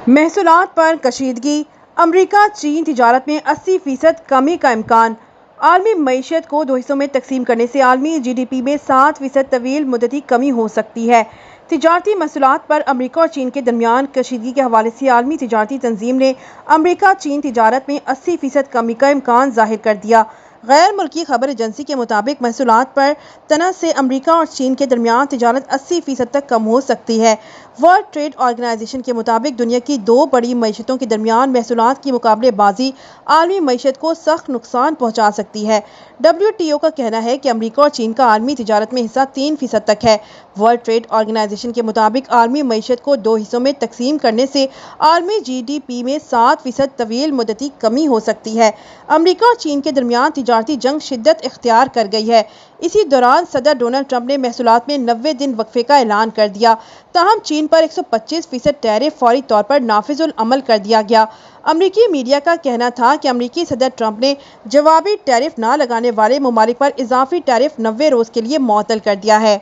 محصولات پر کشیدگی، امریکہ چین تجارت میں 80% کمی کا امکان۔ عالمی معیشت کو دو حصوں میں تقسیم کرنے سے عالمی جی ڈی پی میں 7% طویل مدتی کمی ہو سکتی ہے۔ تجارتی محصولات پر امریکہ اور چین کے درمیان کشیدگی کے حوالے سے عالمی تجارتی تنظیم نے امریکہ چین تجارت میں 80% کمی کا امکان ظاہر کر دیا۔ غیر ملکی خبر ایجنسی کے مطابق محصولات پر تنازع سے امریکہ اور چین کے درمیان تجارت 80% تک کم ہو سکتی ہے۔ ورلڈ ٹریڈ آرگنائزیشن کے مطابق دنیا کی دو بڑی معیشتوں کے درمیان محصولات کی مقابلے بازی عالمی معیشت کو سخت نقصان پہنچا سکتی ہے۔ WTO کا کہنا ہے کہ امریکہ اور چین کا عالمی تجارت میں حصہ 3% تک ہے۔ ورلڈ ٹریڈ آرگنائزیشن کے مطابق عالمی معیشت کو دو حصوں میں تقسیم کرنے سے عالمی جی ڈی پی میں 7% طویل مدتی کمی ہو سکتی ہے۔ امریکہ اور چین کے درمیان تجارتی جنگ شدت اختیار کر گئی ہے۔ اسی دوران صدر ڈونلڈ ٹرمپ نے محصولات میں 90 دن وقفے کا اعلان کر دیا، تاہم چین پر 125% ٹیرف فوری طور پر نافذ العمل کر دیا گیا۔ امریکی میڈیا کا کہنا تھا کہ امریکی صدر ٹرمپ نے جوابی ٹیرف نہ لگانے والے ممالک پر اضافی ٹیرف 90 روز کے لیے معطل کر دیا ہے۔